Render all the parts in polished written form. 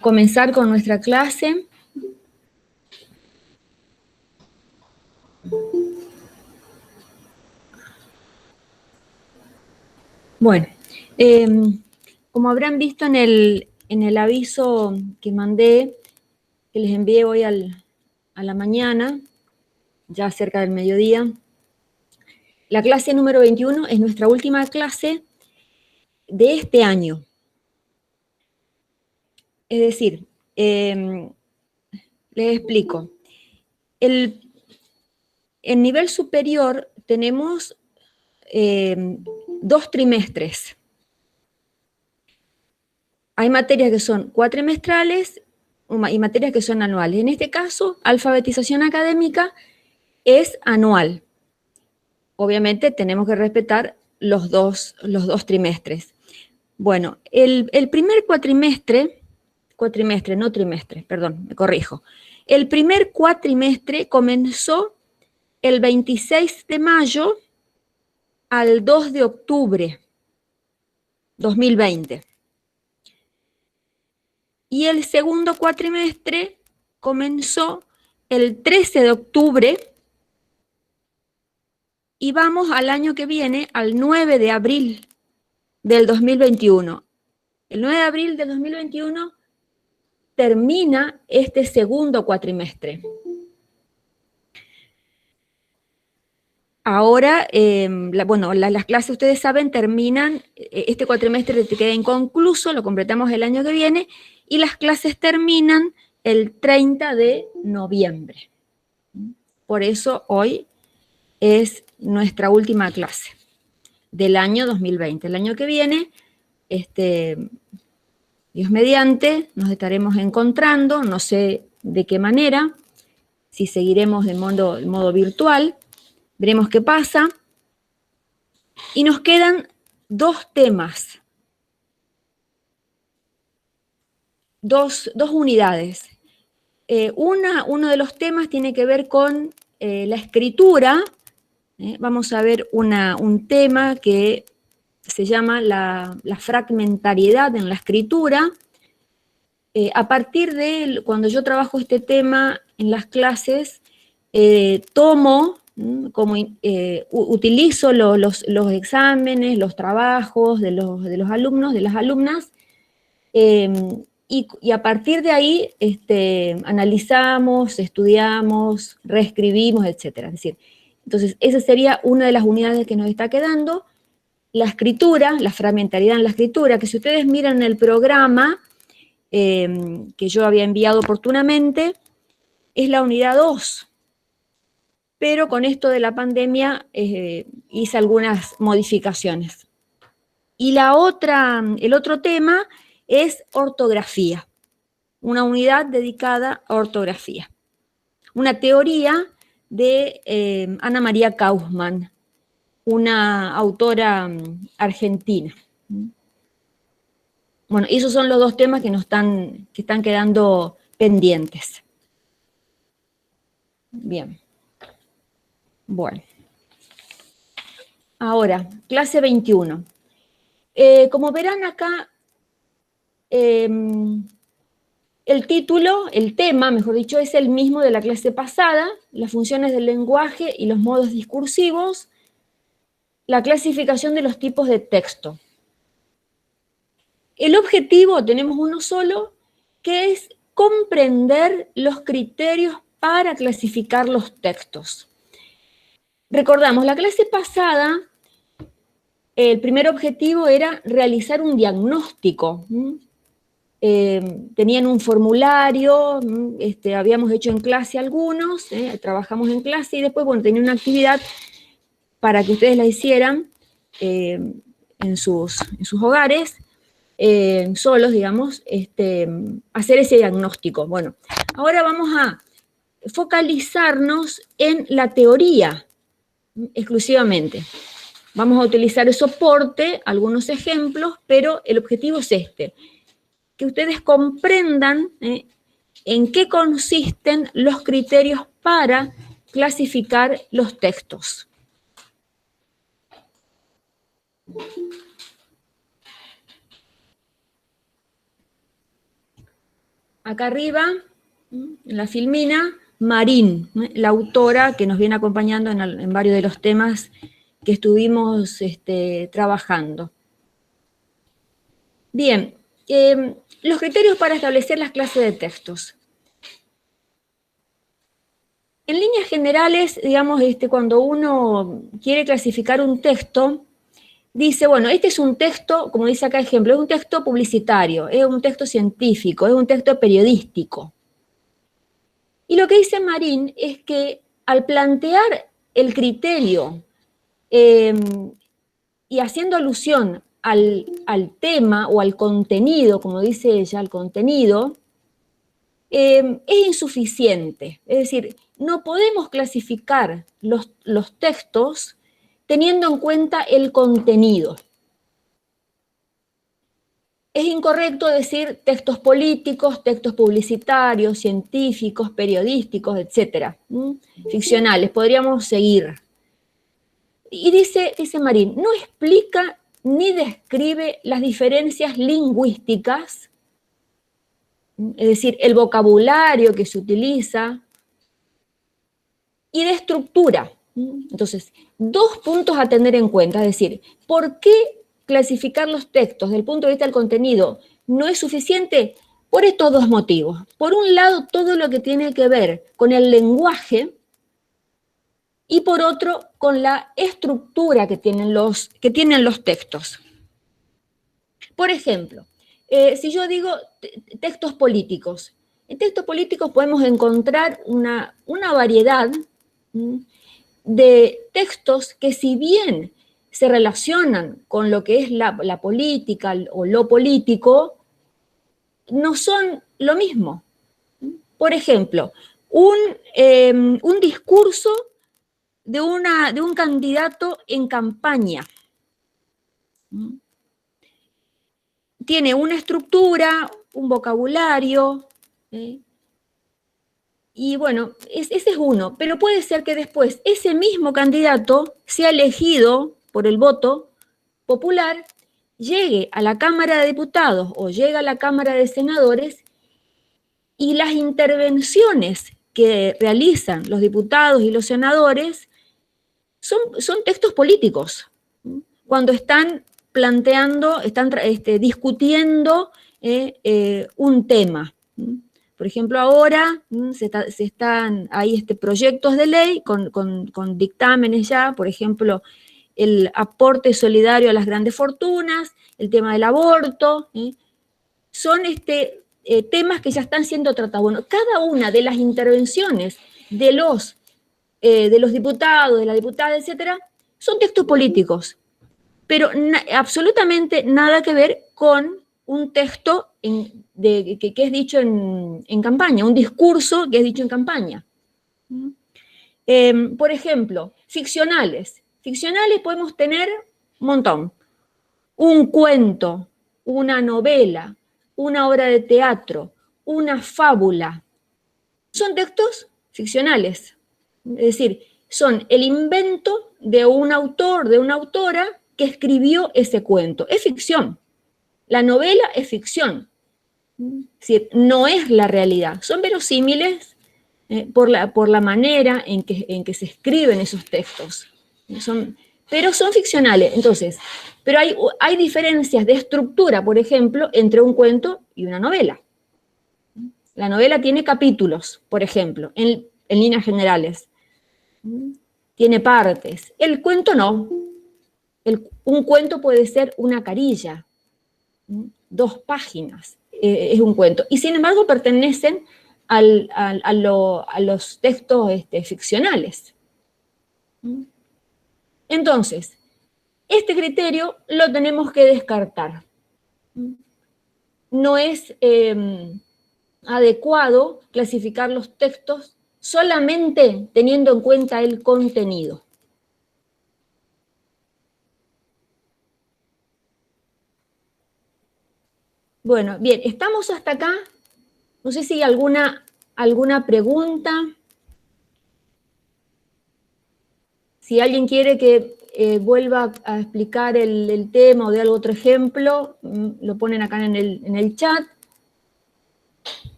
Comenzar con nuestra clase. Bueno, como habrán visto en el aviso que mandé, que les envié hoy a la mañana, ya cerca del mediodía, la clase número 21 es nuestra última clase de este año. Es decir, les explico. En nivel superior tenemos 2 trimestres. Hay materias que son cuatrimestrales y materias que son anuales. En este caso, alfabetización académica es anual. Obviamente tenemos que respetar los dos trimestres. Bueno, el primer cuatrimestre, no trimestre, perdón, me corrijo. El primer cuatrimestre comenzó el 26 de mayo al 2 de octubre 2020. Y el segundo cuatrimestre comenzó el 13 de octubre y vamos al año que viene, al 9 de abril del 2021. El 9 de abril del 2021 termina este segundo cuatrimestre. Ahora, las clases, ustedes saben, terminan, este cuatrimestre queda inconcluso, lo completamos el año que viene, y las clases terminan el 30 de noviembre. Por eso hoy es nuestra última clase del año 2020. El año que viene, Dios mediante, nos estaremos encontrando, no sé de qué manera, si seguiremos de modo virtual, veremos qué pasa. Y nos quedan 2 temas, dos unidades. Uno de los temas tiene que ver con la escritura. Vamos a ver un tema que se llama la fragmentariedad en la escritura. A partir de cuando yo trabajo este tema en las clases, utilizo los exámenes, los trabajos de los alumnos, de las alumnas, y a partir de ahí analizamos, estudiamos, reescribimos, etc. Es decir, entonces esa sería una de las unidades que nos está quedando. La escritura, la fragmentariedad en la escritura, que si ustedes miran el programa que yo había enviado oportunamente, es la unidad 2. Pero con esto de la pandemia hice algunas modificaciones. Y el otro tema es ortografía, una unidad dedicada a ortografía. Una teoría de Ana María Kaufman, una autora argentina. Bueno, esos son los 2 temas que están quedando pendientes. Bien. Bueno. Ahora, clase 21. Como verán acá, el título, el tema, mejor dicho, es el mismo de la clase pasada, las funciones del lenguaje y los modos discursivos, la clasificación de los tipos de texto. El objetivo, tenemos uno solo, que es comprender los criterios para clasificar los textos. Recordamos, la clase pasada, el primer objetivo era realizar un diagnóstico. Tenían un formulario, habíamos hecho en clase algunos, trabajamos en clase y después, bueno, tenían una actividad para que ustedes la hicieran en sus hogares, solos, digamos, hacer ese diagnóstico. Bueno, ahora vamos a focalizarnos en la teoría exclusivamente. Vamos a utilizar el soporte, algunos ejemplos, pero el objetivo es que ustedes comprendan en qué consisten los criterios para clasificar los textos. acá arriba, en la filmina, Marín, la autora que nos viene acompañando en varios de los temas que estuvimos trabajando. Bien, los criterios para establecer las clases de textos. En líneas generales, digamos, cuando uno quiere clasificar un texto, dice, bueno, este es un texto, como dice acá ejemplo, es un texto publicitario, es un texto científico, es un texto periodístico. Y lo que dice Marín es que al plantear el criterio y haciendo alusión al tema o al contenido, como dice ella, al contenido, es insuficiente. Es decir, no podemos clasificar los textos teniendo en cuenta el contenido. Es incorrecto decir textos políticos, textos publicitarios, científicos, periodísticos, etcétera, ficcionales, podríamos seguir. Y dice Marín, no explica ni describe las diferencias lingüísticas, es decir, el vocabulario que se utiliza, y de estructura. Entonces, dos puntos a tener en cuenta, es decir, ¿por qué clasificar los textos desde el punto de vista del contenido no es suficiente? Por estos dos motivos. Por un lado, todo lo que tiene que ver con el lenguaje, y por otro, con la estructura que tienen los textos. Por ejemplo, si yo digo textos políticos, en textos políticos podemos encontrar una variedad de textos que, si bien se relacionan con lo que es la política o lo político, no son lo mismo. Por ejemplo, un discurso de un candidato en campaña. Tiene una estructura, un vocabulario, y bueno, ese es uno, pero puede ser que después ese mismo candidato sea elegido por el voto popular, llegue a la Cámara de Diputados o llegue a la Cámara de Senadores, y las intervenciones que realizan los diputados y los senadores son textos políticos, cuando están planteando, están discutiendo un tema. Por ejemplo, ahora se están ahí proyectos de ley con dictámenes ya, por ejemplo, el aporte solidario a las grandes fortunas, el tema del aborto, son temas que ya están siendo tratados. Bueno, cada una de las intervenciones de los diputados, de la diputada, etcétera, son textos políticos, pero absolutamente nada que ver con un texto que es dicho en campaña, un discurso que es dicho en campaña. Por ejemplo, ficcionales. Ficcionales podemos tener un montón. Un cuento, una novela, una obra de teatro, una fábula. Son textos ficcionales. Es decir, son el invento de un autor, de una autora que escribió ese cuento. Es ficción. La novela es ficción. Es decir, no es la realidad. Son verosímiles por la manera en que se escriben esos textos. Pero son ficcionales. Entonces, pero hay diferencias de estructura, por ejemplo, entre un cuento y una novela. La novela tiene capítulos, por ejemplo, en líneas generales. Tiene partes. El cuento no. Un cuento puede ser una carilla, 2 páginas, es un cuento. Y sin embargo pertenecen a los textos ficcionales. Entonces, este criterio lo tenemos que descartar. No es adecuado clasificar los textos solamente teniendo en cuenta el contenido. Bueno, bien, estamos hasta acá. No sé si hay alguna pregunta. Si alguien quiere que vuelva a explicar el tema o de algún otro ejemplo, lo ponen acá en el chat.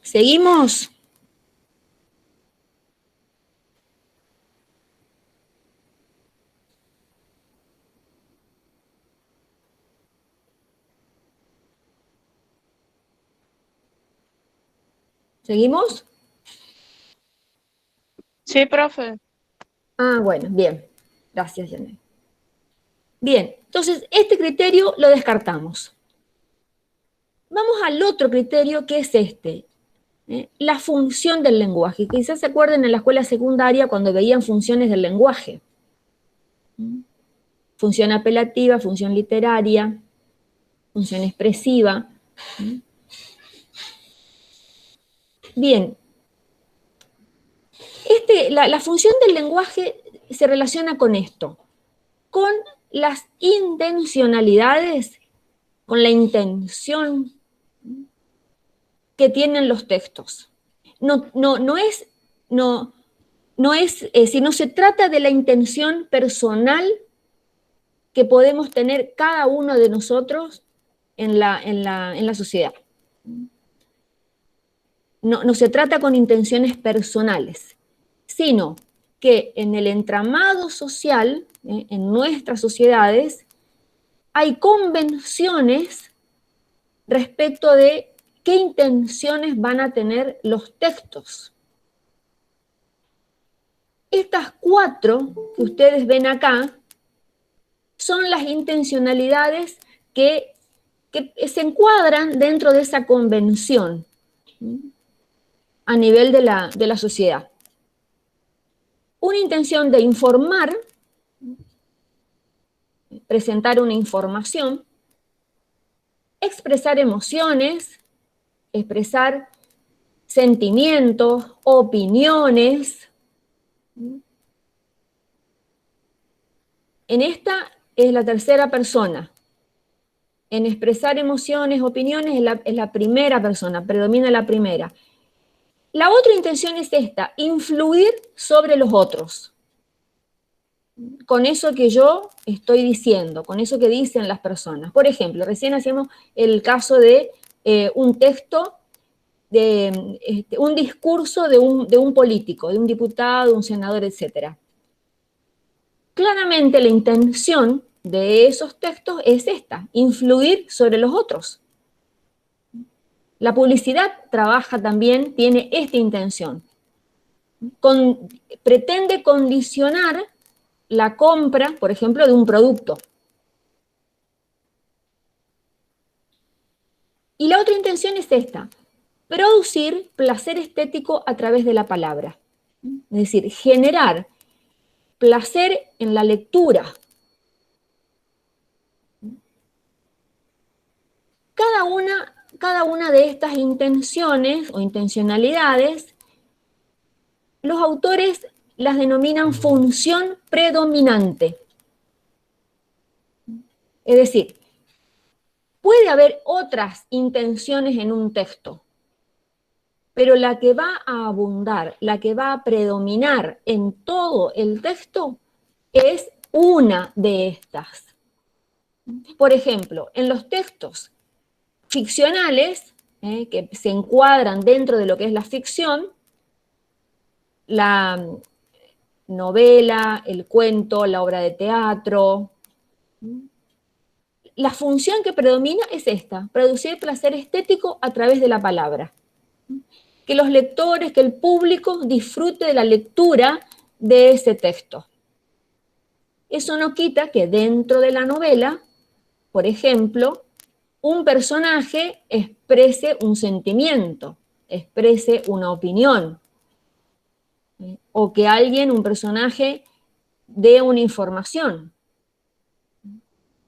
¿Seguimos? ¿Seguimos? Sí, profe. Ah, bueno, bien. Gracias, Janet. Bien, entonces este criterio lo descartamos. Vamos al otro criterio que es este, la función del lenguaje. Quizás se acuerden en la escuela secundaria cuando veían funciones del lenguaje. Función apelativa, función literaria, función expresiva. Bien, la función del lenguaje se relaciona con esto, con las intencionalidades, con la intención que tienen los textos. Si no se trata de la intención personal que podemos tener cada uno de nosotros en la sociedad. No se trata con intenciones personales, sino que en el entramado social, en nuestras sociedades, hay convenciones respecto de qué intenciones van a tener los textos. Estas 4 que ustedes ven acá son las intencionalidades que se encuadran dentro de esa convención a nivel de la sociedad. Una intención de informar, presentar una información, expresar emociones, expresar sentimientos, opiniones. En esta es la tercera persona. En expresar emociones, opiniones es la primera persona, predomina la primera. La otra intención es esta, influir sobre los otros. Con eso que yo estoy diciendo, con eso que dicen las personas. Por ejemplo, recién hacíamos el caso de un texto, de un discurso de un político, de un diputado, de un senador, etc. Claramente la intención de esos textos es esta, influir sobre los otros. La publicidad trabaja también, tiene esta intención. Pretende condicionar la compra, por ejemplo, de un producto. Y la otra intención es esta, producir placer estético a través de la palabra. Es decir, generar placer en la lectura. Cada una de estas intenciones o intencionalidades, los autores las denominan función predominante. Es decir, puede haber otras intenciones en un texto, pero la que va a abundar, la que va a predominar en todo el texto es una de estas. Por ejemplo, en los textos ficcionales, que se encuadran dentro de lo que es la ficción, la novela, el cuento, la obra de teatro, la función que predomina es esta, producir placer estético a través de la palabra. Que los lectores, que el público disfrute de la lectura de ese texto. Eso no quita que dentro de la novela, por ejemplo, un personaje exprese un sentimiento, exprese una opinión, o que alguien, un personaje, dé una información.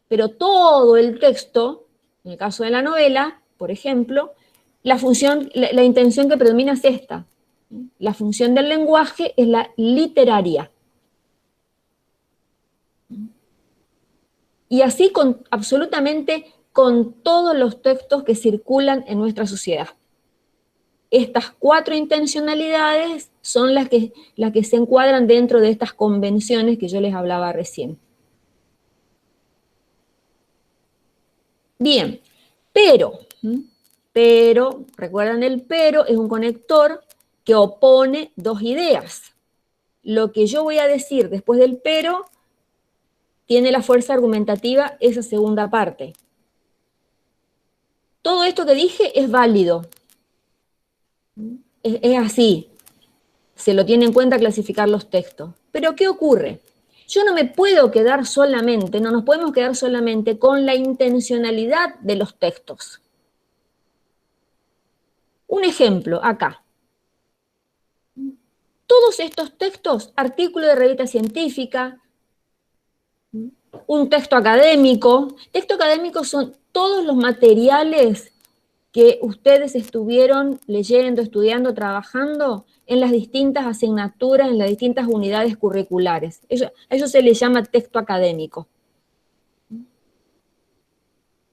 Pero todo el texto, en el caso de la novela, por ejemplo, la intención que predomina es esta. La función del lenguaje es la literaria. Y así absolutamente con todos los textos que circulan en nuestra sociedad. Estas 4 intencionalidades son las que se encuadran dentro de estas convenciones que yo les hablaba recién. Bien, pero Pero, recuerdan, el pero es un conector que opone dos ideas. Lo que yo voy a decir después del pero tiene la fuerza argumentativa esa segunda parte. Todo esto que dije es válido. Es así. Se lo tiene en cuenta clasificar los textos. Pero ¿qué ocurre? Yo no me puedo quedar solamente, no nos podemos quedar solamente con la intencionalidad de los textos. Un ejemplo, acá. Todos estos textos, artículo de revista científica, un texto académico son todos los materiales que ustedes estuvieron leyendo, estudiando, trabajando en las distintas asignaturas, en las distintas unidades curriculares. A eso se le llama texto académico.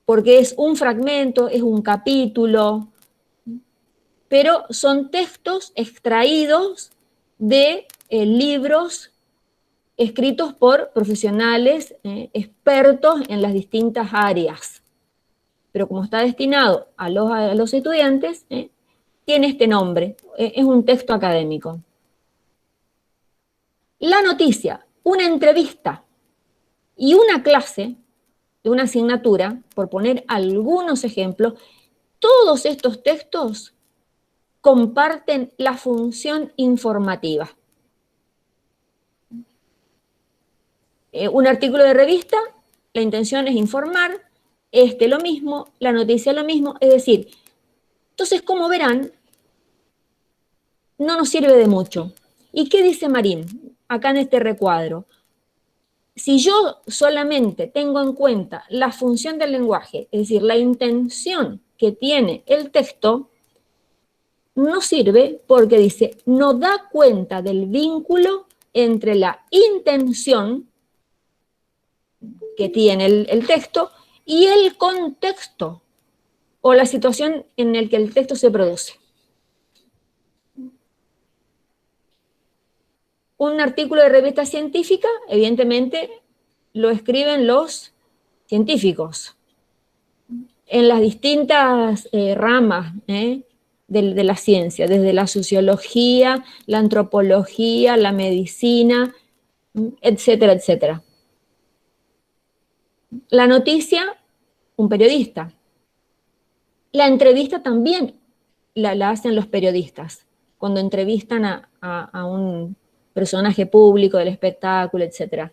Porque es un fragmento, es un capítulo, pero son textos extraídos de libros escritos por profesionales expertos en las distintas áreas. Pero como está destinado a los estudiantes, tiene este nombre, es un texto académico. La noticia, una entrevista y una clase de una asignatura, por poner algunos ejemplos, todos estos textos comparten la función informativa. Un artículo de revista, la intención es informar, lo mismo, la noticia lo mismo, es decir, entonces, como verán, no nos sirve de mucho. ¿Y qué dice Marín acá en este recuadro? Si yo solamente tengo en cuenta la función del lenguaje, es decir, la intención que tiene el texto, no sirve porque dice, no da cuenta del vínculo entre la intención que tiene el texto y el contexto o la situación en la que el texto se produce. Un artículo de revista científica, evidentemente, lo escriben los científicos en las distintas ramas de la ciencia, desde la sociología, la antropología, la medicina, etcétera, etcétera. La noticia, un periodista. La entrevista también la hacen los periodistas, cuando entrevistan a un personaje público del espectáculo, etcétera.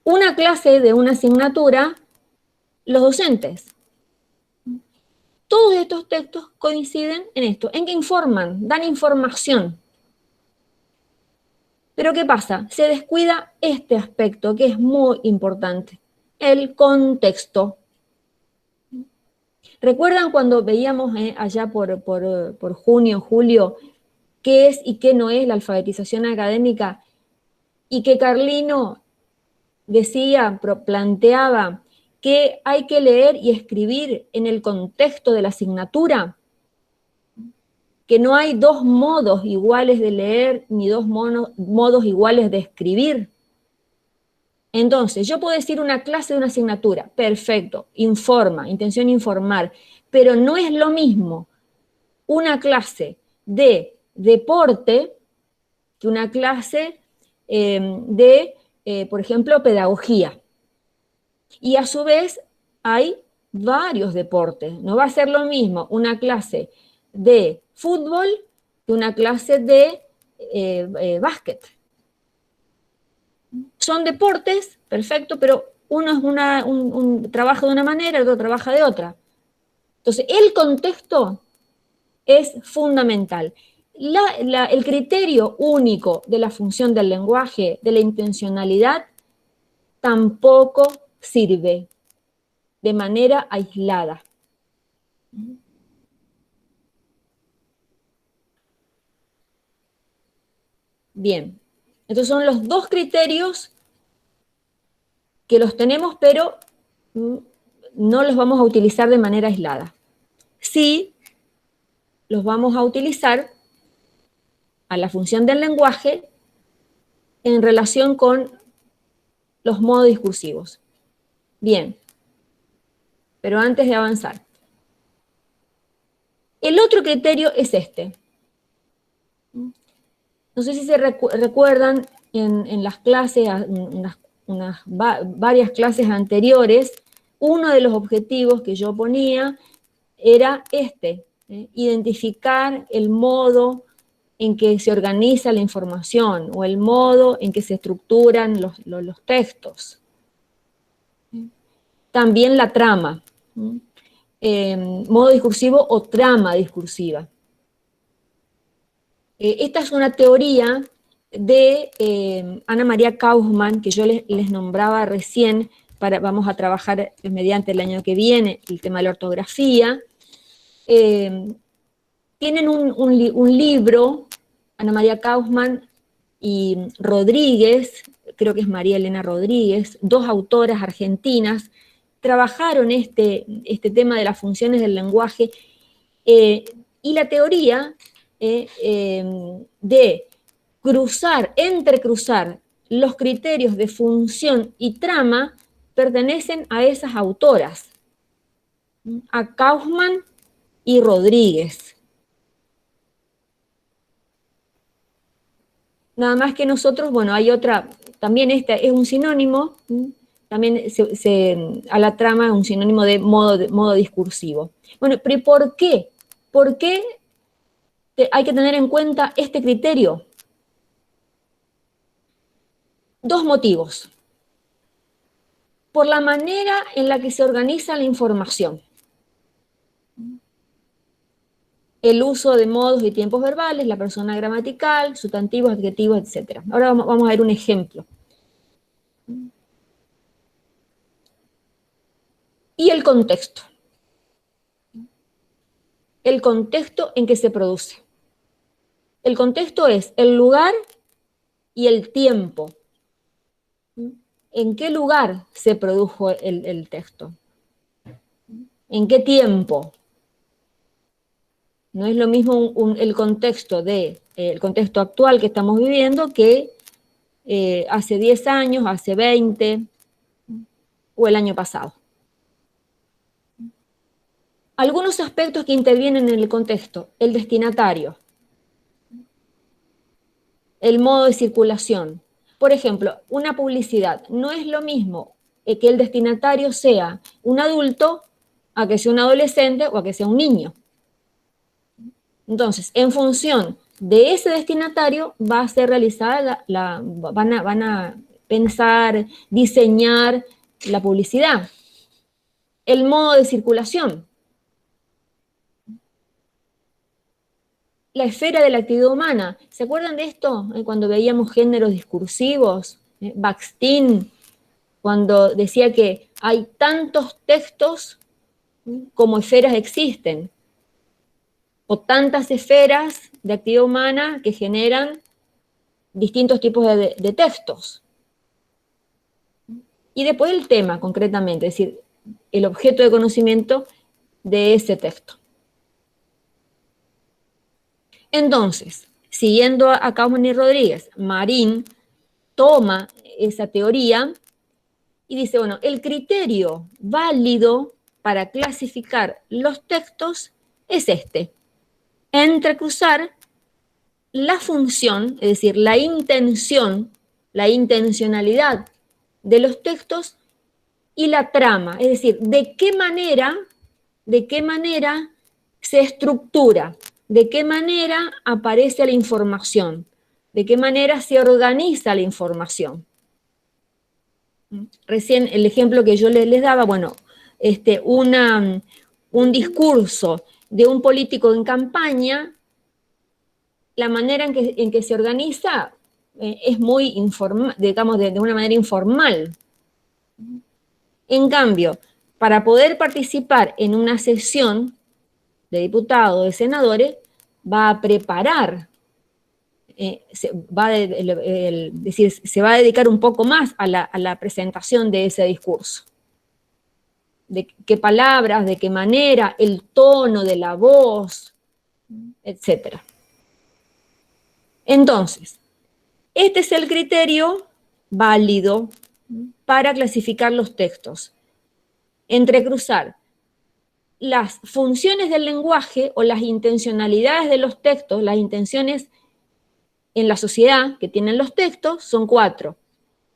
Una clase de una asignatura, los docentes. Todos estos textos coinciden en esto, en que informan, dan información. Pero ¿qué pasa? Se descuida este aspecto que es muy importante, el contexto. ¿Recuerdan cuando veíamos allá por junio, julio, qué es y qué no es la alfabetización académica? Y que Carlino decía, planteaba que hay que leer y escribir en el contexto de la asignatura, que no hay dos modos iguales de leer ni dos modos iguales de escribir. Entonces, yo puedo decir una clase de una asignatura, perfecto, informa, intención informar, pero no es lo mismo una clase de deporte que una clase por ejemplo, pedagogía. Y a su vez hay varios deportes. No va a ser lo mismo una clase de fútbol que una clase de básquet. Son deportes, perfecto, pero uno es un trabaja de una manera, el otro trabaja de otra. Entonces, el contexto es fundamental. El criterio único de la función del lenguaje, de la intencionalidad, tampoco sirve de manera aislada. Bien, entonces son los dos criterios que los tenemos, pero no los vamos a utilizar de manera aislada. Sí, los vamos a utilizar a la función del lenguaje en relación con los modos discursivos. Bien, pero antes de avanzar, El otro criterio es este. No sé si se recuerdan en las clases, varias clases anteriores, uno de los objetivos que yo ponía era este, identificar el modo en que se organiza la información o el modo en que se estructuran los textos. También la trama, modo discursivo o trama discursiva. Esta es una teoría de Ana María Kaufman, que yo les nombraba recién, vamos a trabajar mediante el año que viene el tema de la ortografía. Tienen un libro, Ana María Kaufman y Rodríguez, creo que es María Elena Rodríguez, dos autoras argentinas, trabajaron este tema de las funciones del lenguaje y la teoría de entrecruzar los criterios de función y trama pertenecen a esas autoras, a Kaufman y Rodríguez. Nada más que nosotros, bueno, hay otra, también esta es un sinónimo, también a la trama es un sinónimo de modo discursivo. Bueno, pero ¿por qué? ¿Por qué hay que tener en cuenta este criterio? Dos motivos. Por la manera en la que se organiza la información. El uso de modos y tiempos verbales, la persona gramatical, sustantivos, adjetivos, etc. Ahora vamos a ver un ejemplo. Y el contexto. El contexto en que se produce. El contexto es el lugar y el tiempo. ¿En qué lugar se produjo el texto? ¿En qué tiempo? No es lo mismo el contexto el contexto actual que estamos viviendo que hace 10 años, hace 20 o el año pasado. Algunos aspectos que intervienen en el contexto: el destinatario, el modo de circulación. Por ejemplo, una publicidad. No es lo mismo que el destinatario sea un adulto a que sea un adolescente o a que sea un niño. Entonces, en función de ese destinatario va a ser realizada van a pensar, diseñar la publicidad. El modo de circulación. La esfera de la actividad humana. ¿Se acuerdan de esto? Cuando veíamos géneros discursivos, Bakhtin, cuando decía que hay tantos textos como esferas existen, o tantas esferas de actividad humana que generan distintos tipos de textos. Y después el tema, concretamente, es decir, el objeto de conocimiento de ese texto. Entonces, siguiendo a Kaufman y Rodríguez, Marín toma esa teoría y dice, bueno, el criterio válido para clasificar los textos es este: entrecruzar la función, es decir, la intención, la intencionalidad de los textos y la trama, es decir, de qué manera se estructura, de qué manera aparece la información, de qué manera se organiza la información. Recién el ejemplo que yo les daba, bueno, un discurso de un político en campaña, la manera en que se organiza es muy informal, digamos, de una manera informal. En cambio, para poder participar en una sesión de diputados o de senadores, va a preparar, se va a dedicar un poco más a la presentación de ese discurso. De qué palabras, de qué manera, el tono de la voz, etc. Entonces, este es el criterio válido para clasificar los textos. Entrecruzar las funciones del lenguaje o las intencionalidades de los textos, las intenciones en la sociedad que tienen los textos son 4: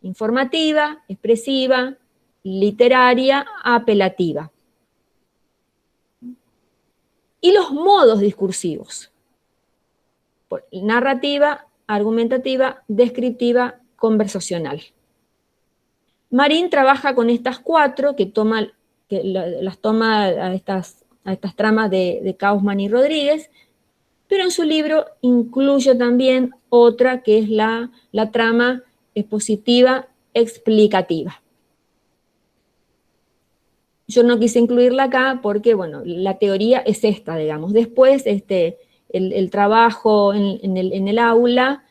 informativa, expresiva, literaria, apelativa. Y los modos discursivos: narrativa, argumentativa, descriptiva, conversacional. Marín trabaja con estas 4 las toma a estas tramas de Kaufman y Rodríguez, pero en su libro incluye también otra que es la trama expositiva explicativa. Yo no quise incluirla acá porque, bueno, la teoría es esta, digamos. Después, el trabajo en el aula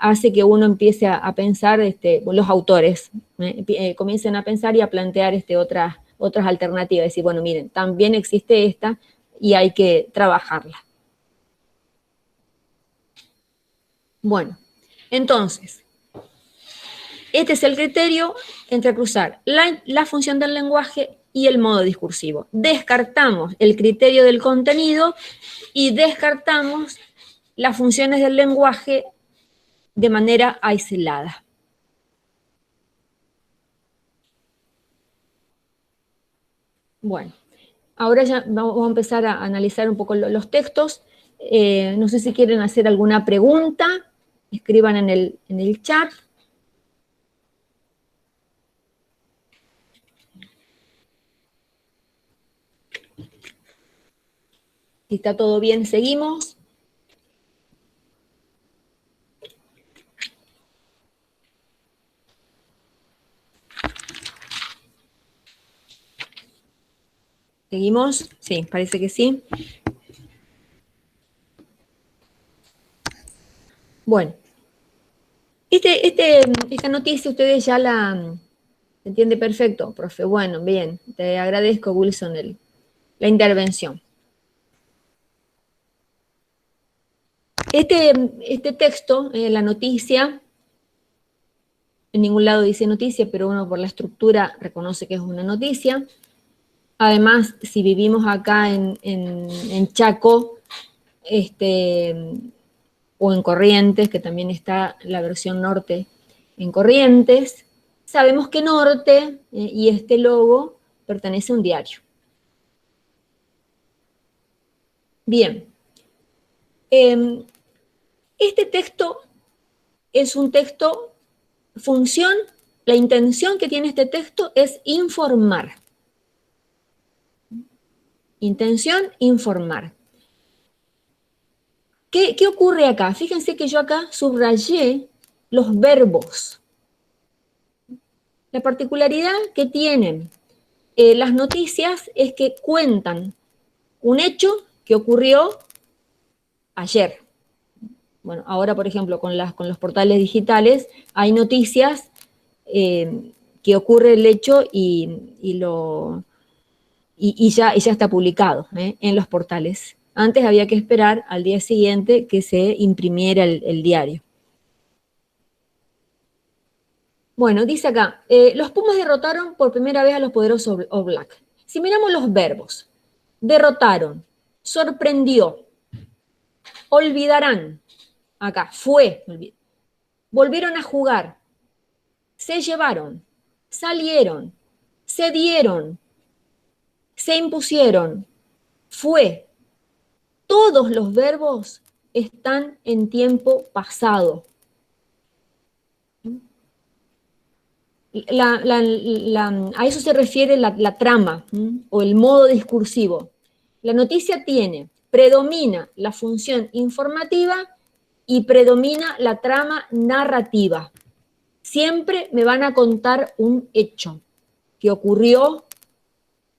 hace que uno empiece a pensar, los autores comiencen a pensar y a plantear otras alternativas. Decir, bueno, miren, también existe esta y hay que trabajarla. Bueno, entonces, este es el criterio: entrecruzar la función del lenguaje y el modo discursivo. Descartamos el criterio del contenido y descartamos las funciones del lenguaje de manera aislada. Bueno, ahora ya vamos a empezar a analizar un poco los textos. No sé si quieren hacer alguna pregunta, escriban en el chat. Si está todo bien, seguimos. ¿Seguimos? Sí, parece que sí. Bueno, esta noticia ustedes ya la entiende perfecto, profe. Bueno, bien, te agradezco, Wilson, la intervención. Este texto, la noticia, en ningún lado dice noticia, pero uno por la estructura reconoce que es una noticia. Además, si vivimos acá en Chaco, o en Corrientes, que también está la versión norte en Corrientes, sabemos que Norte y este logo pertenece a un diario. Bien, este texto es un texto, función, la intención que tiene este texto es informar. Intención, informar. ¿Qué ocurre acá? Fíjense que yo acá subrayé los verbos. La particularidad que tienen las noticias es que cuentan un hecho que ocurrió ayer. Bueno, ahora, por ejemplo, con los portales digitales hay noticias que ocurre el hecho y ya está publicado en los portales. Antes había que esperar al día siguiente que se imprimiera el diario. Bueno, dice acá, los Pumas derrotaron por primera vez a los poderosos All Black. Si miramos los verbos: derrotaron, sorprendió, olvidarán, acá, fue, volvieron a jugar, se llevaron, salieron, se dieron, se impusieron, fue. Todos los verbos están en tiempo pasado. A eso se refiere la trama o el modo discursivo. La noticia predomina la función informativa y predomina la trama narrativa. Siempre me van a contar un hecho que ocurrió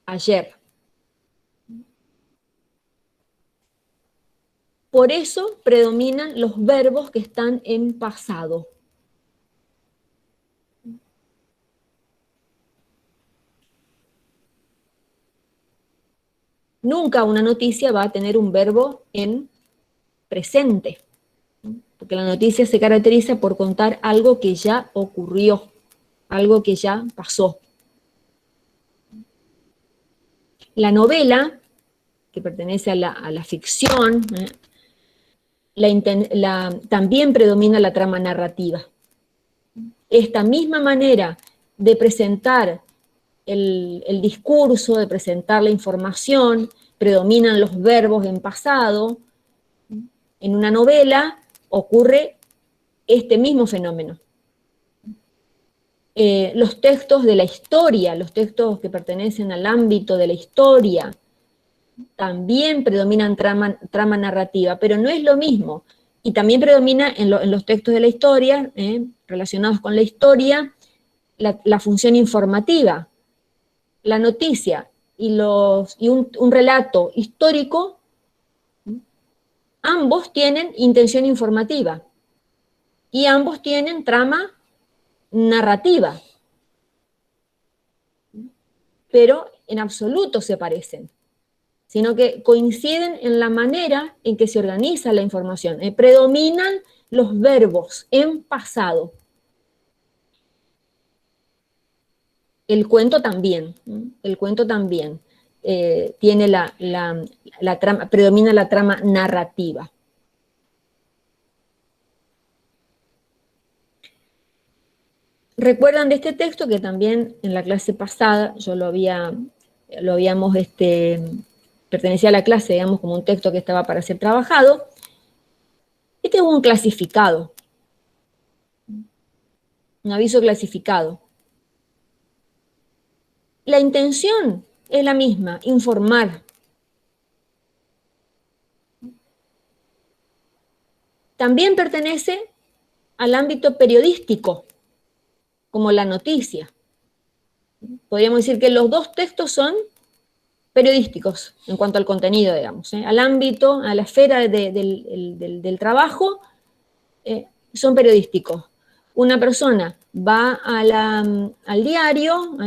ayer. Por eso predominan los verbos que están en pasado. Nunca una noticia va a tener un verbo en presente, porque la noticia se caracteriza por contar algo que ya ocurrió, algo que ya pasó. La novela, que pertenece a la ficción, también predomina la trama narrativa. Esta misma manera de presentar el discurso, de presentar la información, predominan los verbos en pasado. En una novela ocurre este mismo fenómeno. Los textos de la historia, los textos que pertenecen al ámbito de la historia, también predominan trama narrativa, pero no es lo mismo. Y también predomina en los textos de la historia, relacionados con la historia, la función informativa. La noticia y un relato histórico, ambos tienen intención informativa y ambos tienen trama narrativa, pero en absoluto se parecen, sino que coinciden en la manera en que se organiza la información. Predominan los verbos en pasado. El cuento también tiene la trama, predomina la trama narrativa. Recuerdan de este texto que también en la clase pasada pertenecía a la clase, digamos, como un texto que estaba para ser trabajado. Este es un clasificado, un aviso clasificado. La intención es la misma, informar. También pertenece al ámbito periodístico, como la noticia. Podríamos decir que los dos textos son periodísticos en cuanto al contenido, digamos, al ámbito, a la esfera del trabajo, son periodísticos. Una persona va al diario,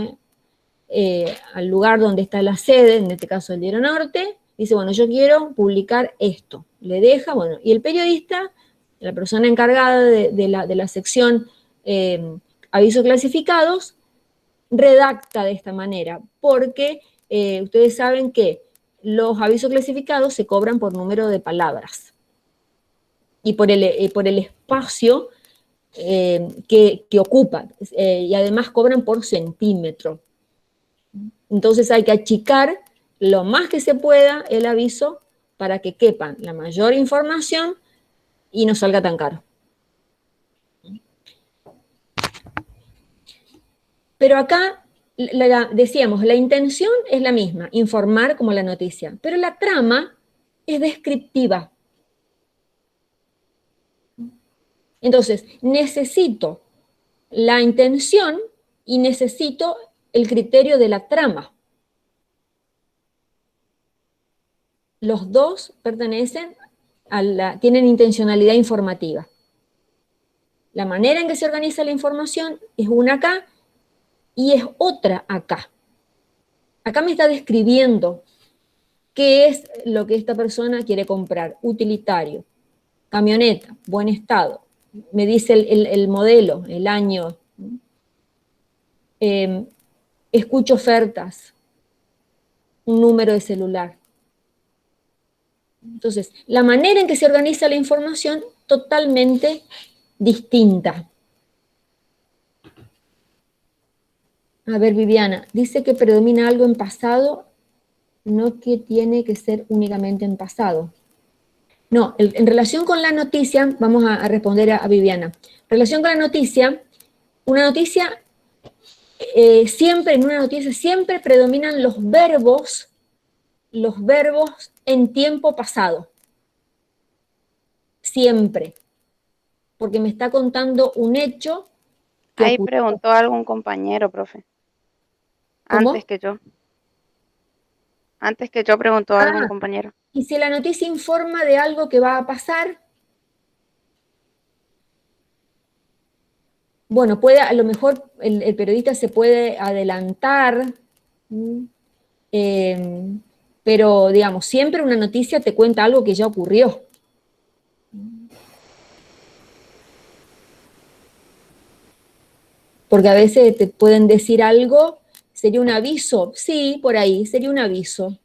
al lugar donde está la sede, en este caso el Diario Norte, dice, bueno, yo quiero publicar esto. Le deja, bueno, y el periodista, la persona encargada de la sección avisos clasificados, redacta de esta manera, porque ustedes saben que los avisos clasificados se cobran por número de palabras y por el espacio que ocupa, y además cobran por centímetro. Entonces hay que achicar lo más que se pueda el aviso para que quepan la mayor información y no salga tan caro. Pero acá, decíamos, la intención es la misma, informar como la noticia, pero la trama es descriptiva. Entonces, necesito la intención y necesito el criterio de la trama. Los dos pertenecen tienen intencionalidad informativa. La manera en que se organiza la información es una acá y es otra acá. Acá me está describiendo qué es lo que esta persona quiere comprar. Utilitario, camioneta, buen estado. Me dice el modelo, el año. Escucho ofertas, un número de celular. Entonces, la manera en que se organiza la información totalmente distinta. A ver, Viviana, dice que predomina algo en pasado, no que tiene que ser únicamente en pasado. No, en relación con la noticia, vamos a responder a Viviana. En relación con la noticia, una noticia, en una noticia siempre predominan los verbos en tiempo pasado. Siempre. Porque me está contando un hecho que Ahí ocurrió. preguntó algún compañero, profe. ¿Cómo? Antes que yo preguntó algún Ah, compañero. y si la noticia informa de algo que va a pasar, bueno, a lo mejor el periodista se puede adelantar, pero digamos, siempre una noticia te cuenta algo que ya ocurrió. Porque a veces te pueden decir algo ¿Sería un aviso? Sí, por ahí, sería un aviso.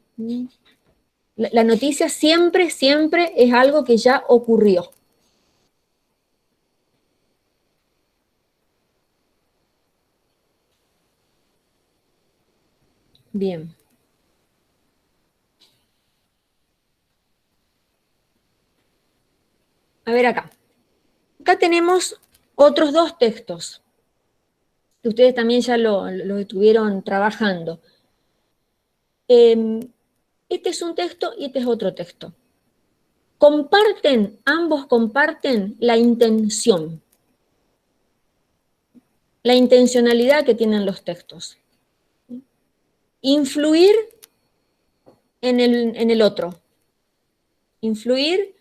La noticia siempre, siempre es algo que ya ocurrió. Bien. A ver acá. Acá tenemos otros dos textos, que ustedes también ya lo estuvieron trabajando. Este es un texto y este es otro texto. Ambos comparten la intención, la intencionalidad que tienen los textos. Influir en el otro, influir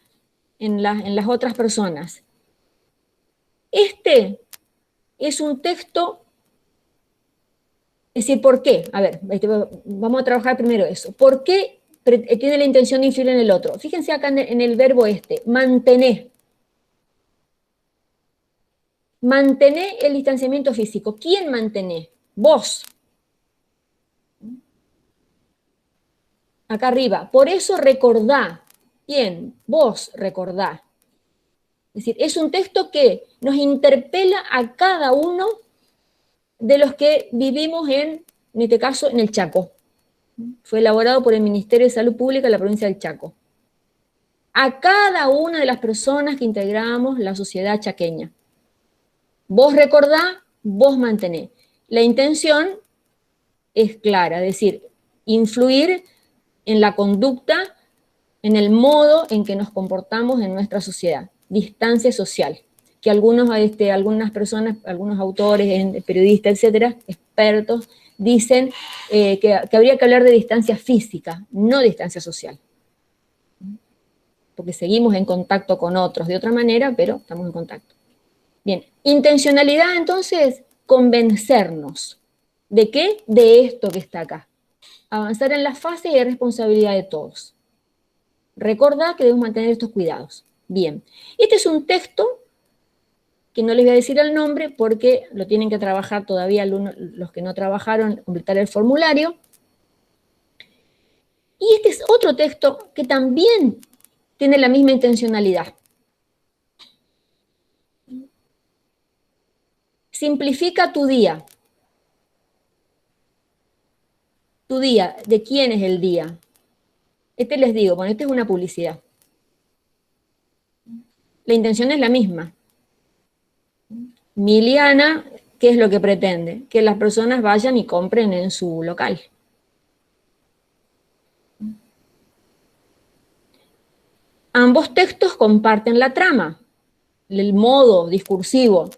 en las otras personas. Este es un texto, es decir, ¿por qué? A ver, vamos a trabajar primero eso. ¿Por qué tiene la intención de influir en el otro? Fíjense acá en el verbo mantener. Mantener el distanciamiento físico. ¿Quién mantiene? Vos. Acá arriba. Por eso recordá. ¿Quién? Vos recordá. Es decir, es un texto que nos interpela a cada uno de los que vivimos en este caso, en el Chaco. Fue elaborado por el Ministerio de Salud Pública de la provincia del Chaco. A cada una de las personas que integramos la sociedad chaqueña. Vos recordá, vos mantenés. La intención es clara, es decir, influir en la conducta, en el modo en que nos comportamos en nuestra sociedad. Distancia social, que algunas personas, algunos autores, periodistas, etcétera, expertos, dicen que habría que hablar de distancia física, no distancia social. Porque seguimos en contacto con otros de otra manera, pero estamos en contacto. Bien, intencionalidad entonces, convencernos. ¿De qué? De esto que está acá. Avanzar en la fase de responsabilidad de todos. Recordad que debemos mantener estos cuidados. Bien, este es un texto que no les voy a decir el nombre porque lo tienen que trabajar todavía los que no trabajaron, completar el formulario. Y este es otro texto que también tiene la misma intencionalidad. Simplifica tu día. Tu día, ¿de quién es el día? Este les digo, bueno, esta es una publicidad. La intención es la misma. Miliana, ¿qué es lo que pretende? Que las personas vayan y compren en su local. Ambos textos comparten la trama, el modo discursivo,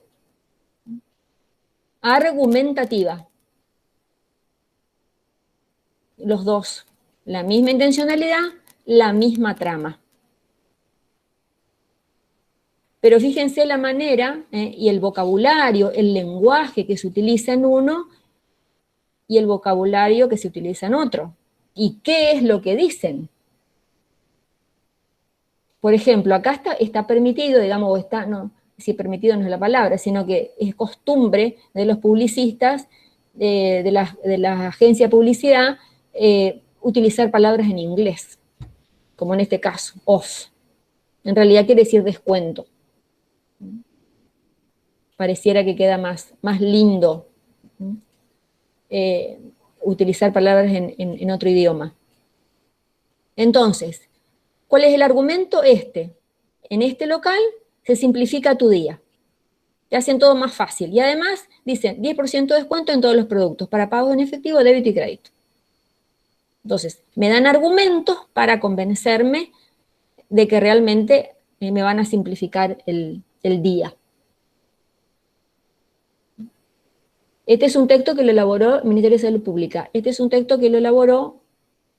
argumentativa. Los dos, la misma intencionalidad, la misma trama. Pero fíjense la manera y el vocabulario, el lenguaje que se utiliza en uno y el vocabulario que se utiliza en otro. ¿Y qué es lo que dicen? Por ejemplo, acá está permitido, digamos, o está, no, si permitido no es la palabra, sino que es costumbre de los publicistas, de la agencia de publicidad, utilizar palabras en inglés, como en este caso, off. En realidad quiere decir descuento. Pareciera que queda más lindo utilizar palabras en otro idioma. Entonces, ¿cuál es el argumento? En este local se simplifica tu día. Te hacen todo más fácil. Y además dicen 10% de descuento en todos los productos para pagos en efectivo, débito y crédito. Entonces, me dan argumentos para convencerme de que realmente me van a simplificar el día. Este es un texto que lo elaboró el Ministerio de Salud Pública. Este es un texto que lo elaboró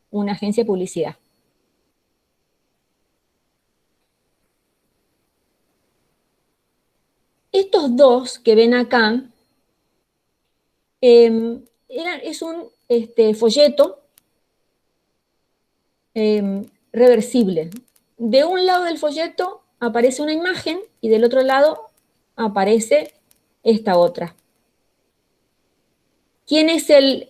una agencia de publicidad. Estos dos que ven acá, es un folleto reversible. De un lado del folleto aparece una imagen y del otro lado aparece esta otra. ¿Quién es el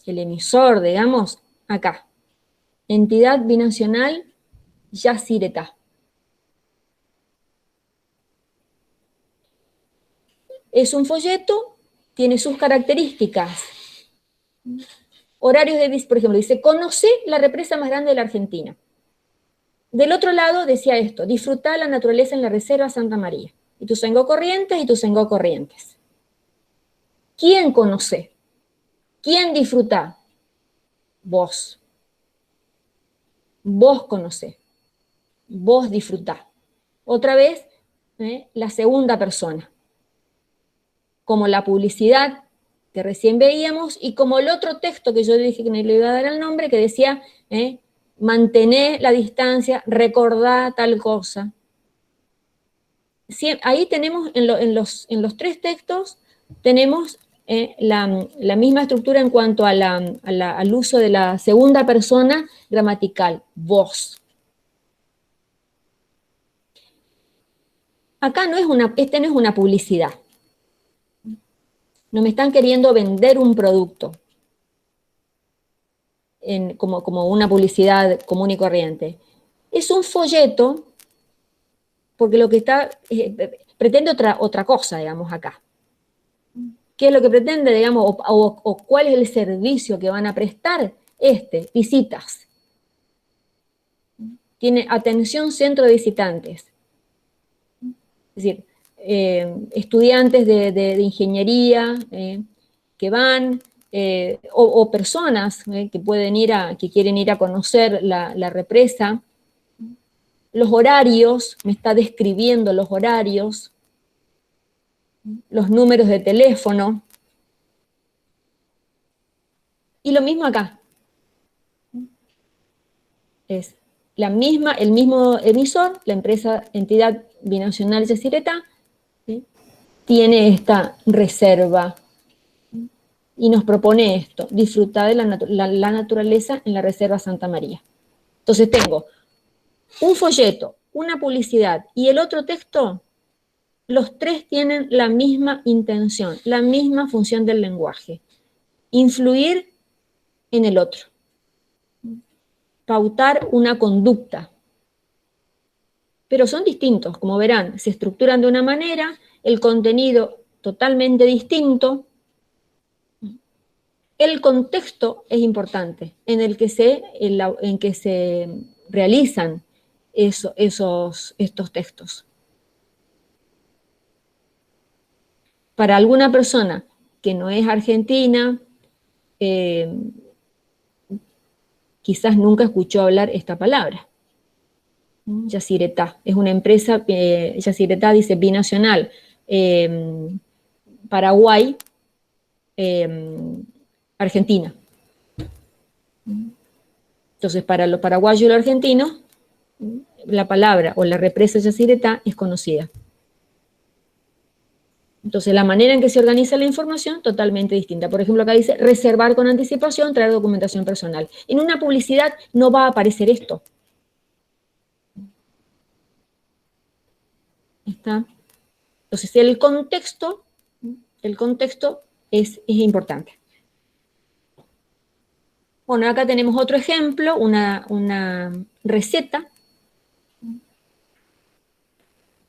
emisor, digamos? Acá. Entidad binacional Yacyretá. Es un folleto, tiene sus características. Horarios de, por ejemplo, dice, conoce la represa más grande de la Argentina. Del otro lado decía esto, disfrutar la naturaleza en la reserva Santa María. Ituzaingó Corrientes, Ituzaingó Corrientes. ¿Quién conoce? ¿Quién disfruta? Vos. Vos conocés. Vos disfrutá. Otra vez, la segunda persona. Como la publicidad que recién veíamos y como el otro texto que yo dije que no le iba a dar el nombre, que decía, mantener la distancia, recordá tal cosa. Ahí tenemos, en los tres textos, tenemos la misma estructura en cuanto al uso de la segunda persona gramatical, vos. Acá no es no es una publicidad. No me están queriendo vender un producto como una publicidad común y corriente. Es un folleto porque lo que está, pretende otra cosa, digamos, acá. ¿Qué es lo que pretende, digamos, o cuál es el servicio que van a prestar? Visitas. Tiene atención centro de visitantes. Es decir, estudiantes de ingeniería que van, o personas que quieren ir a conocer la represa. Los horarios, me está describiendo los horarios, los números de teléfono. Y lo mismo acá. Es el mismo emisor, la empresa entidad binacional Yacyretá, ¿sí? Tiene esta reserva y nos propone esto, disfrutar de la naturaleza en la reserva Santa María. Entonces tengo un folleto, una publicidad y el otro texto. Los tres tienen la misma intención, la misma función del lenguaje. Influir en el otro. Pautar una conducta. Pero son distintos, como verán, se estructuran de una manera, el contenido totalmente distinto. El contexto es importante en que se realizan estos textos. Para alguna persona que no es argentina, quizás nunca escuchó hablar esta palabra. Yacyretá, es una empresa, Yacyretá dice binacional, Paraguay, Argentina. Entonces, para los paraguayos y los argentinos, la palabra o la represa Yacyretá es conocida. Entonces, la manera en que se organiza la información, totalmente distinta. Por ejemplo, acá dice, reservar con anticipación, traer documentación personal. En una publicidad no va a aparecer esto. ¿Está? Entonces, el contexto es importante. Bueno, acá tenemos otro ejemplo, una receta.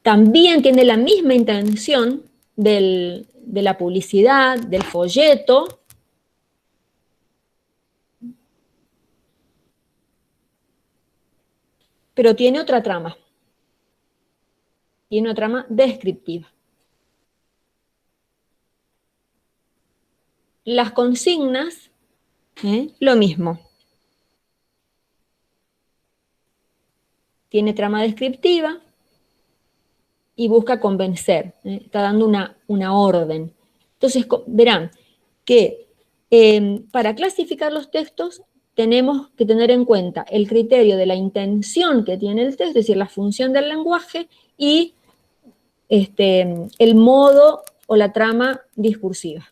También tiene la misma intención de la publicidad, del folleto. Pero tiene otra trama. Tiene una trama descriptiva. Las consignas, lo mismo. Tiene trama descriptiva y busca convencer. Está dando una orden. Entonces, verán que para clasificar los textos tenemos que tener en cuenta el criterio de la intención que tiene el texto, es decir, la función del lenguaje y el modo o la trama discursiva.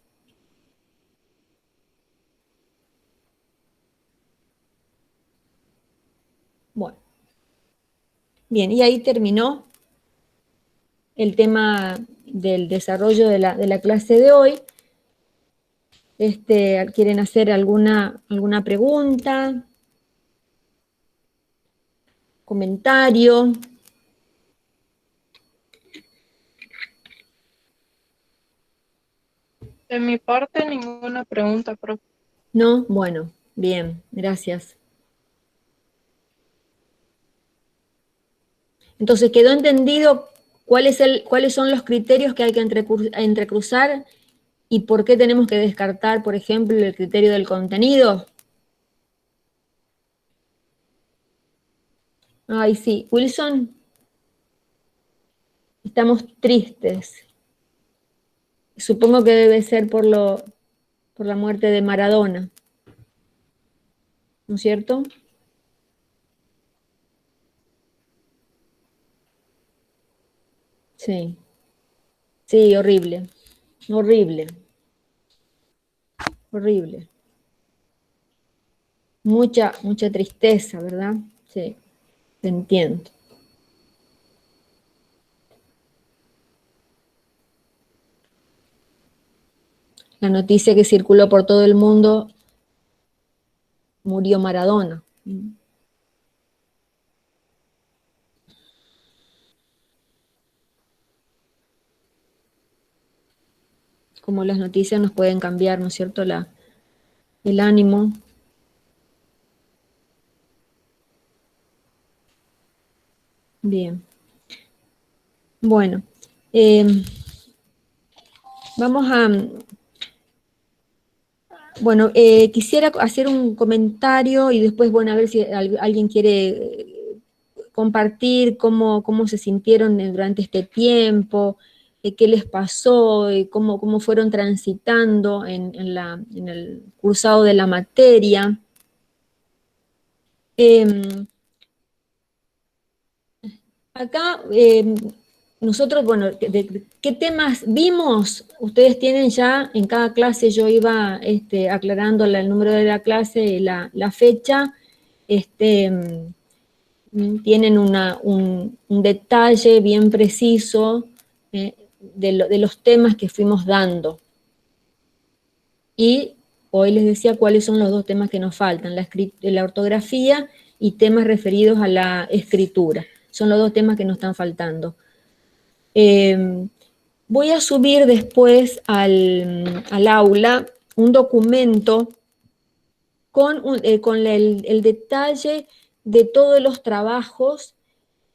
Bueno. Bien, y ahí terminó el tema del desarrollo de la clase de hoy. ¿Quieren hacer alguna pregunta? ¿Comentario? De mi parte, ninguna pregunta, profe. ¿No? Bueno, bien, gracias. Entonces, ¿quedó entendido cuáles son los criterios que hay que entrecruzar y por qué tenemos que descartar, por ejemplo, el criterio del contenido? Ay, sí, Wilson, estamos tristes. Supongo que debe ser por la muerte de Maradona, ¿no es cierto? Sí, sí, horrible, horrible, horrible. Mucha tristeza, ¿verdad? Sí, te entiendo. La noticia que circuló por todo el mundo, murió Maradona. Como las noticias nos pueden cambiar, ¿no es cierto? El ánimo. Bien. Bueno, vamos a... Bueno, quisiera hacer un comentario y después, bueno, a ver si alguien quiere compartir cómo se sintieron durante este tiempo, qué les pasó, cómo fueron transitando en el cursado de la materia. Acá nosotros, bueno, ¿qué temas vimos? Ustedes tienen ya en cada clase, yo iba aclarando el número de la clase y la fecha. Tienen un detalle bien preciso de los temas que fuimos dando. Y hoy les decía cuáles son los dos temas que nos faltan, la ortografía y temas referidos a la escritura. Son los dos temas que nos están faltando. Voy a subir después al aula un documento con el detalle de todos los trabajos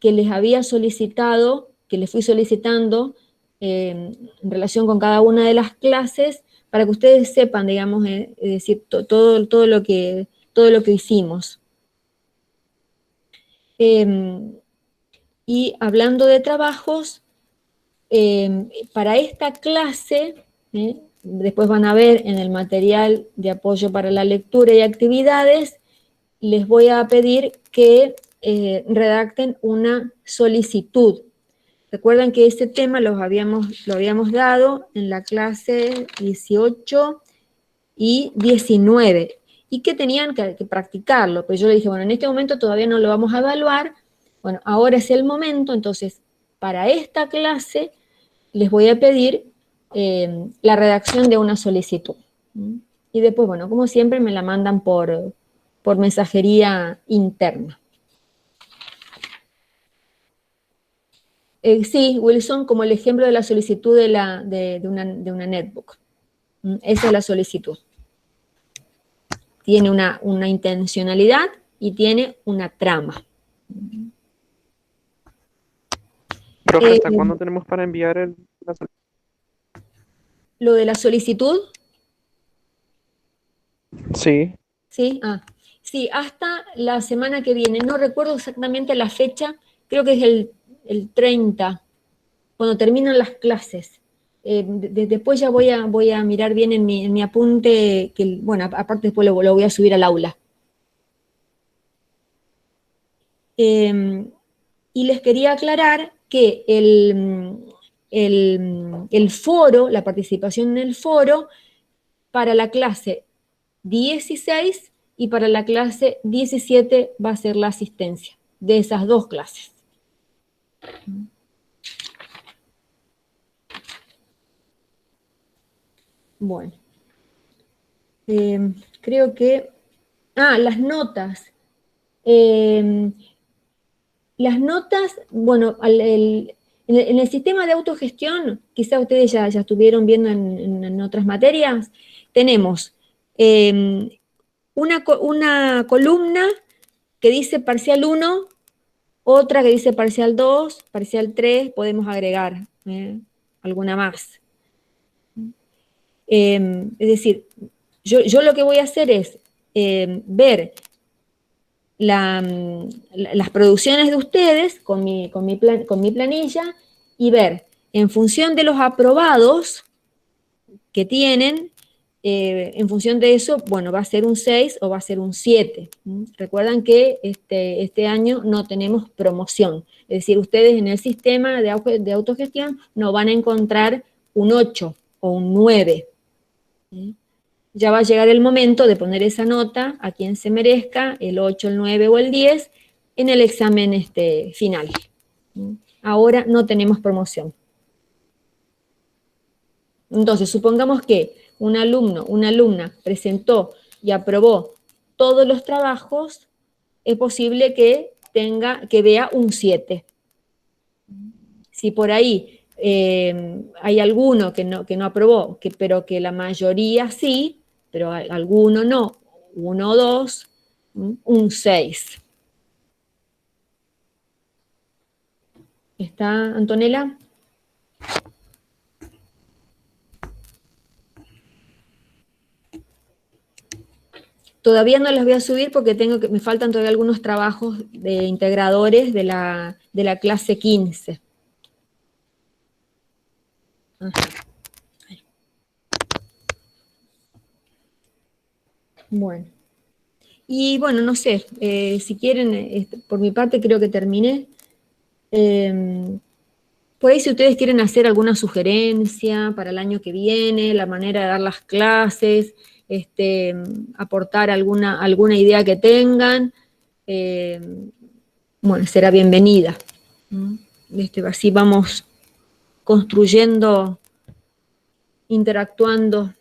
que les había solicitado, que les fui solicitando en relación con cada una de las clases, para que ustedes sepan, digamos, es decir, todo lo que hicimos. Y hablando de trabajos, para esta clase, después van a ver en el material de apoyo para la lectura y actividades, les voy a pedir que redacten una solicitud. Recuerdan que ese tema lo habíamos dado en la clase 18 y 19 y que tenían que practicarlo, pero yo le dije, bueno, en este momento todavía no lo vamos a evaluar, bueno, ahora es el momento, entonces para esta clase les voy a pedir la redacción de una solicitud. Y después, bueno, como siempre me la mandan por mensajería interna. Sí, Wilson, como el ejemplo de la solicitud de una netbook. Esa es la solicitud. Tiene una intencionalidad y tiene una trama. Profe, ¿hasta cuándo tenemos para enviar la solicitud? Lo de la solicitud, Sí, ¿sí? Sí, hasta la semana que viene. No recuerdo exactamente la fecha, creo que es el 30, cuando terminan las clases. Después ya voy a mirar bien en mi apunte, que bueno, aparte después lo voy a subir al aula. Y les quería aclarar que el foro, la participación en el foro, para la clase 16 y para la clase 17 va a ser la asistencia de esas dos clases. Bueno. Creo que... las notas. Eh, las notas, bueno, en el sistema de autogestión, quizá ustedes ya estuvieron viendo en otras materias, tenemos una columna que dice parcial 1, otra que dice parcial 2, parcial 3, podemos agregar alguna más. Es decir, yo lo que voy a hacer es ver las producciones de ustedes con mi planilla y ver en función de los aprobados que tienen, en función de eso, bueno, va a ser un 6 o va a ser un 7. Recuerdan que este año no tenemos promoción, es decir, ustedes en el sistema de autogestión no van a encontrar un 8 o un 9. Ya va a llegar el momento de poner esa nota a quien se merezca, el 8, el 9 o el 10, en el examen final. Ahora no tenemos promoción. Entonces, supongamos que un alumno, una alumna presentó y aprobó todos los trabajos, es posible que vea un 7. Si por ahí hay alguno que no aprobó, pero que la mayoría sí, pero alguno no, uno o dos, un 6. ¿Está, Antonella? Todavía no las voy a subir porque me faltan todavía algunos trabajos de integradores de la clase 15. Ajá. Bueno. Y bueno, no sé, si quieren, por mi parte creo que terminé. Por ahí si ustedes quieren hacer alguna sugerencia para el año que viene, la manera de dar las clases, aportar alguna idea que tengan, eh, bueno, será bienvenida. Así vamos construyendo, interactuando.